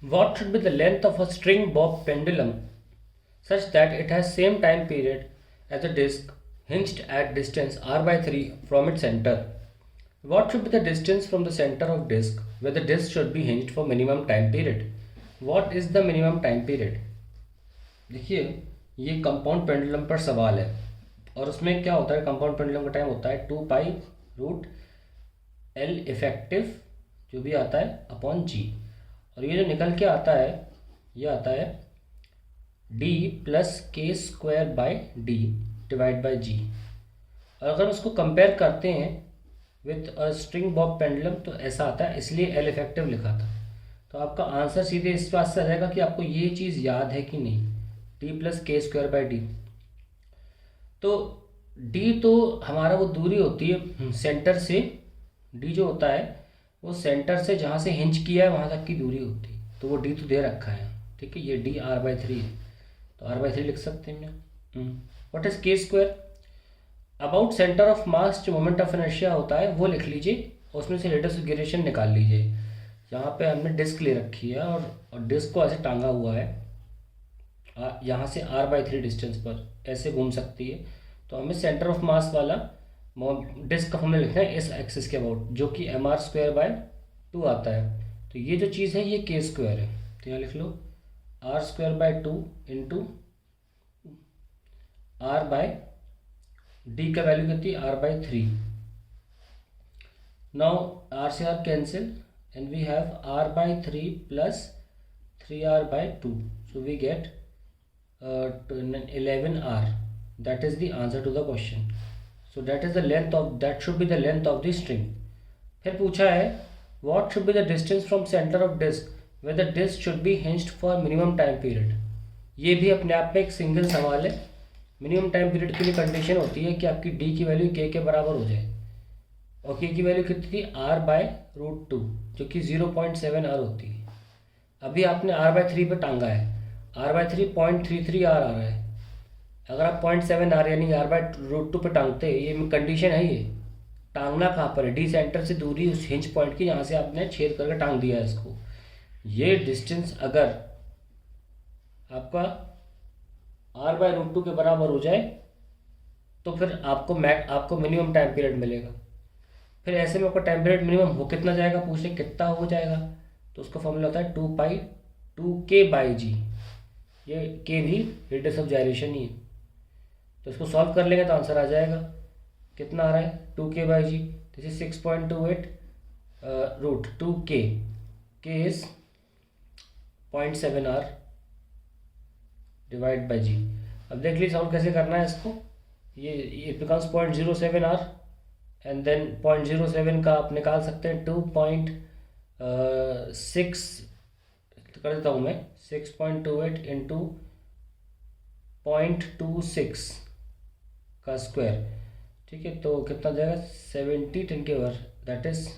What should be the length of a string bob pendulum such that it has same time period as a disk hinged at distance r by 3 from its center? What should be the distance from the center of disk where the disk should be hinged for minimum time period? What is the minimum time period? देखिए, ये compound pendulum पर सवाल है और उसमें क्या होता है, कंपाउंड पेंडुलम का टाइम होता है 2 पाई रूट एल इफेक्टिव जो भी आता है अपॉन जी, और ये जो निकल के आता है ये आता है D plus K square by D divide by G. और अगर उसको कंपेयर करते हैं with a string bob pendulum तो ऐसा आता है, इसलिए एल इफेक्टिव लिखा था। तो आपका आंसर सीधे इस बात से आ जाएगा कि आपको ये चीज़ याद है कि नहीं, D plus K square by D. तो डी तो हमारा वो दूरी होती है सेंटर से, डी जो होता है वो सेंटर से जहाँ से हिंज किया है वहाँ तक की दूरी होती है, तो वो डी तो दे रखा है। ठीक है, ये डी आर बाई 3 है, तो आर बाई 3 लिख सकते हैं हम। व्हाट इज के square? About centre of mass जो मोमेंट ऑफ इनर्शिया होता है वो लिख लीजिए, और उसमें से रेडियस ऑफ गिरेशन निकाल लीजिए। यहाँ पे हमने डिस्क ले रखी है और डिस्क को ऐसे टांगा हुआ है, यहाँ से आर बाई 3 डिस्टेंस पर ऐसे घूम सकती है। तो हमें सेंटर ऑफ मास वाला डिस्क का हमने लिखना है इस एक्सिस के अबाउट, जो कि एम आर स्क्वायर बाय 2 आता है। तो ये जो चीज़ है ये के स्क्वायर है, तो यहाँ लिख लो R square by 2 into R by D का वैल्यू कितनी, आर बाय 3। नाउ आर से R cancel and we have R by 3 plus 3r by 2, so we get 11r. That is the answer to the question. So that is the length of, that should be the length of the string. फिर पूछा है what should be the distance from center of disk where the disk should be hinged for minimum time period. ये भी अपने आप में एक single सवाल है। मिनिमम टाइम पीरियड के लिए कंडीशन होती है कि आपकी डी की वैल्यू के बराबर हो जाए, और के की वैल्यू कितनी थी आर बाय रूट 2 जो कि 0.7 आर होती है। अभी आपने आर बाई 3 पे टांगा है, आर बाई 3 0.33 आर आ रहा है। अगर आप 0.7 आर यानी आर बाई रूट 2 पे टांगते, ये कंडीशन है, ये टांगना कहाँ पर है, डी सेंटर से दूरी उस हिंज पॉइंट की यहाँ से आपने छेद करके टांग दिया है इसको। ये डिस्टेंस अगर आपका आर बाई रूट 2 के बराबर हो जाए तो फिर आपको मिनिमम टाइम पीरियड मिलेगा। फिर ऐसे में आपका टाइम पीरियड मिनिमम हो कितना जाएगा, पूछ ले कितना हो जाएगा, तो उसका फॉर्मूला होता है 2 बाई जी। ये के भी रेडियस ऑफ जायरेशन ही है, तो इसको सॉल्व कर लेंगे तो आंसर आ जाएगा। कितना आ रहा है 2k by G, this is 6.28 root 2k, K is 0.7 R divide by G. अब देख लीजिए सॉल्व कैसे करना है इसको। ये it becomes 0.07 R and then 0.07 का आप निकाल सकते हैं 2.6 कर देता हूँ मैं, 6.28 इंटू 0.26 का स्क्वायर। ठीक है, तो कितना जाएगा 70 10 के पावर, दैट इज